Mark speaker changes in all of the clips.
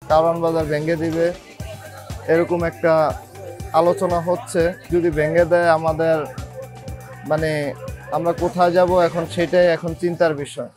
Speaker 1: কারওয়ান বাজার ভেঙে দিবে এরকম একটা আলোচনা হচ্ছে। যদি ভেঙে দেয় আমাদের মানে আমরা কোথায় যাব এখন, সেটাই এখন চিন্তার বিষয়।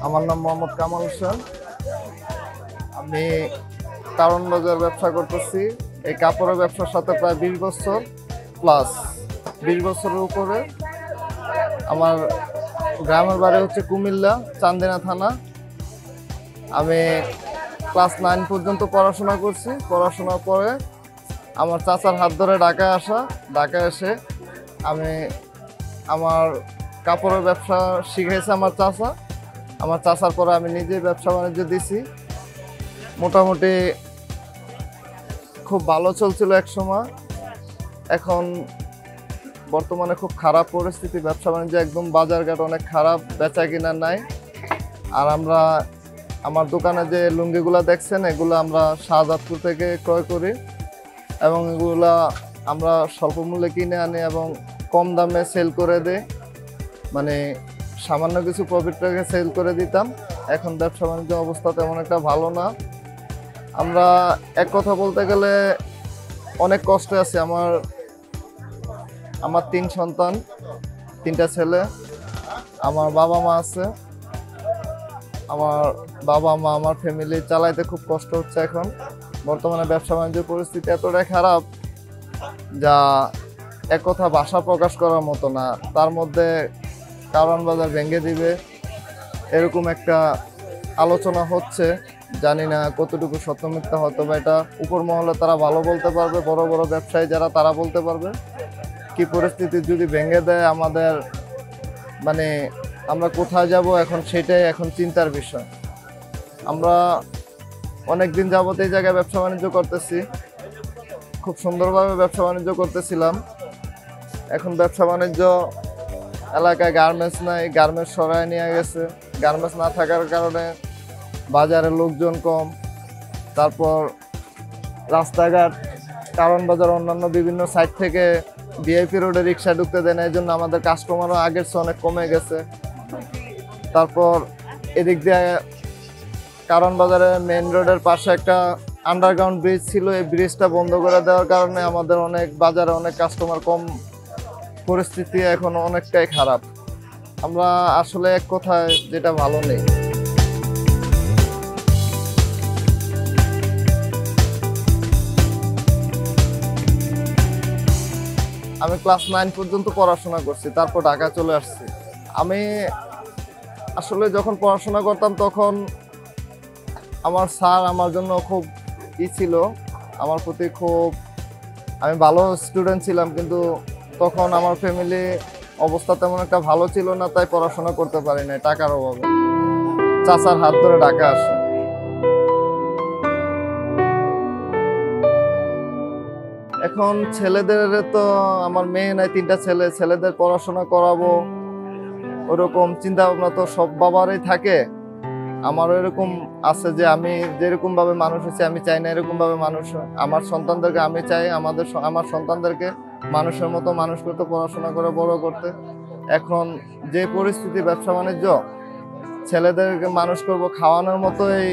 Speaker 1: আমার নাম মোহাম্মদ কামাল হোসেন। আমি কারওয়ান বাজার ব্যবসা করতেছি। এই কাপড়ের ব্যবসার সাথে প্রায় 20 বছর প্লাস, 20 বছরের উপরে। আমার গ্রামের বাড়ি হচ্ছে কুমিল্লা, চান্দিনা থানা। আমি ক্লাস 9 পর্যন্ত পড়াশোনা করছি। পড়াশোনার পরে আমার চাচার হাত ধরে ঢাকায় আসা। ঢাকায় এসে আমি আমার কাপড়ের ব্যবসা শিখেছি আমার চাচা। আমার চাচার পরে আমি নিজে ব্যবসা বাণিজ্য দিছি। মোটামুটি খুব ভালো চলছিল এক সময়। এখন বর্তমানে খুব খারাপ পরিস্থিতি, ব্যবসা বাণিজ্য একদম বাজারঘাট অনেক খারাপ, বেচা কিনা নাই। আর আমরা আমার দোকানে যে লুঙ্গিগুলো দেখছেন, এগুলো আমরা শাহজাদপুর থেকে ক্রয় করি এবং এগুলা আমরা স্বল্প মূল্যে কিনে আনি এবং কম দামে সেল করে দিই। মানে সামান্য কিছু প্রফিট রেখে সেল করে দিতাম। এখন ব্যবসা বাণিজ্য অবস্থা তেমন একটা ভালো না। আমরা এক কথা বলতে গেলে অনেক কষ্টে আছি। আমার 3 সন্তান, 3টা ছেলে। আমার বাবা মা আছে। আমার বাবা মা, আমার ফ্যামিলি চালাইতে খুব কষ্ট হচ্ছে এখন। বর্তমানে ব্যবসা বাণিজ্যের পরিস্থিতি এতটাই খারাপ যা এক কথা ভাষা প্রকাশ করার মতো না। তার মধ্যে কারওয়ান বাজার ভেঙে দিবে এরকম একটা আলোচনা হচ্ছে। জানি না কতটুকু সত্য মিথ্যা, হয়তো বা এটা উপর মহলে তারা ভালো বলতে পারবে, বড় বড় ব্যবসায়ী যারা তারা বলতে পারবে। কি পরিস্থিতি যদি ভেঙে দেয় আমাদের মানে আমরা কোথায় যাব এখন, সেটাই এখন চিন্তার বিষয়। আমরা অনেক দিন যাবত এই জায়গায় ব্যবসা বাণিজ্য করতেছি, খুব সুন্দরভাবে ব্যবসা বাণিজ্য করতেছিলাম। এখন ব্যবসা বাণিজ্য এলাকায় গার্মেন্টস নাই, গার্মেন্টস সরায় নিয়ে গেছে। গার্মেন্টস না থাকার কারণে বাজারে লোকজন কম। তারপর রাস্তাঘাট, কারওয়ান বাজার অন্যান্য বিভিন্ন সাইড থেকে ভিআইপি রোডে রিক্সা ঢুকতে দেয় না, এই জন্য আমাদের কাস্টমারও আগের চেয়ে অনেক কমে গেছে। তারপর এদিক দিয়ে কারওয়ান বাজারের মেইন রোডের পাশে একটা আন্ডারগ্রাউন্ড ব্রিজ ছিল, এই ব্রিজটা বন্ধ করে দেওয়ার কারণে আমাদের অনেক বাজারে অনেক কাস্টমার কম। পরিস্থিতি এখন অনেকটাই খারাপ। আমরা আসলে এক কথায় যেটা ভালো নেই। আমি ক্লাস 9 পর্যন্ত পড়াশোনা করছি, তারপর ঢাকা চলে আসছি। আমি আসলে যখন পড়াশোনা করতাম তখন আমার স্যার আমার জন্য খুব ছিল, আমার প্রতি খুব, আমি ভালো স্টুডেন্ট ছিলাম। কিন্তু তখন আমার ফ্যামিলি অবস্থা তেমন একটা ভালো ছিল না, তাই পড়াশোনা করতে পারি না টাকার অভাবে। চাচার হাত ধরে ঢাকা আসে। এখন ছেলেদের তো, আমার মেয়ে নাই, 3টা ছেলে, ছেলেদের পড়াশোনা করাবো ওরকম চিন্তা ভাবনা তো সব বাবারই থাকে। আমারও এরকম আছে যে আমি যেরকম ভাবে মানুষ হচ্ছে, আমি চাই না এরকম ভাবে মানুষ আমার সন্তানদেরকে, আমি চাই আমার সন্তানদেরকে মানুষের মতো মানুষ করতে, পড়াশোনা করে বড় করতে। এখন যে পরিস্থিতি ব্যবসা বাণিজ্য, ছেলেদেরকে মানুষ করব খাওয়ানোর মতোই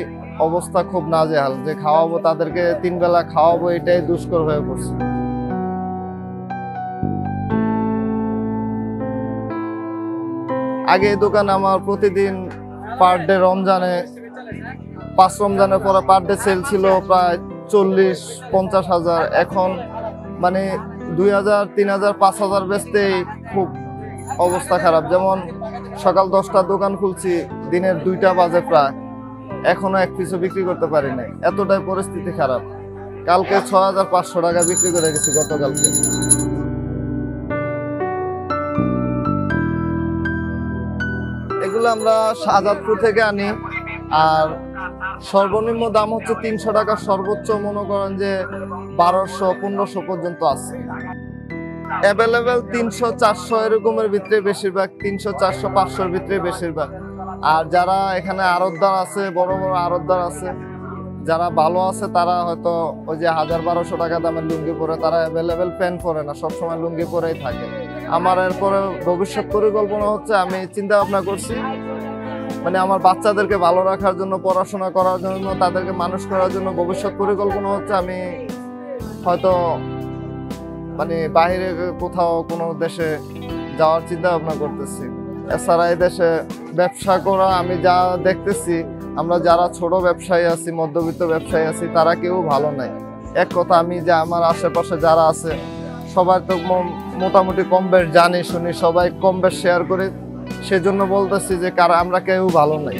Speaker 1: অবস্থা খুব নাজেহাল। যে খাওয়াবো তাদেরকে, 3 বেলা খাওয়াবো, এটাই দুষ্কর হয়ে পড়ছে। আগে এই দোকান আমার প্রতিদিন পার ডে রমজানে 5 রমজানের পরে পার ডে সেল ছিল প্রায় 40-50 হাজার। এখন মানে 2000, 3000, 5000 বেচতেই খুব অবস্থা খারাপ। যেমন সকাল 10টার দোকান খুলছি, দিনের 2টা বাজে প্রায়, এখনো 1 পিসও বিক্রি করতে পারি নাই। এতটাই পরিস্থিতি খারাপ। কালকে 6500 টাকা বিক্রি করে গেছি গতকালকে। এগুলো আমরা শাহজাদপুর থেকে আনি। আর সর্বনিম্ন দাম হচ্ছে 300 টাকা, সর্বোচ্চ মনে করেন যে 1200-1500 পর্যন্ত আছে। অ্যাভেলেবেল 300-400 এরকমের ভিতরে বেশিরভাগ, 300-400-500-র ভিতরে বেশিরভাগ। আর যারা এখানে আড়তদার আছে, বড় বড় আড়তদার আছে, যারা ভালো আছে তারা হয়তো ওই যে 1000-1200 টাকা দামের লুঙ্গি পরে, তারা অ্যাভেলেবেল প্যান্ট পরে না, সবসময় লুঙ্গি পরেই থাকে। আমার এরপরে ভবিষ্যৎ পরিকল্পনা হচ্ছে, আমি চিন্তা ভাবনা করছি মানে আমার বাচ্চাদেরকে ভালো রাখার জন্য, পড়াশোনা করার জন্য, তাদেরকে মানুষ করার জন্য ভবিষ্যৎ পরিকল্পনা হচ্ছে আমি হয়তো মানে বাইরে কোথাও কোনো দেশে যাওয়ার চিন্তা ভাবনা করতেছি। এছাড়া এই দেশে ব্যবসা করা আমি যা দেখতেছি, আমরা যারা ছোট ব্যবসায়ী আছি, মধ্যবিত্ত ব্যবসায়ী আছি, তারা কেউ ভালো নাই। এক কথা, আমি যে আমার আশেপাশে যারা আছে সবাই তো মোটামুটি কম বেশ জানি শুনি, সবাই কম বেশ শেয়ার করে, সেজন্য বলতেছি যে আমরা কেউ ভালো নাই।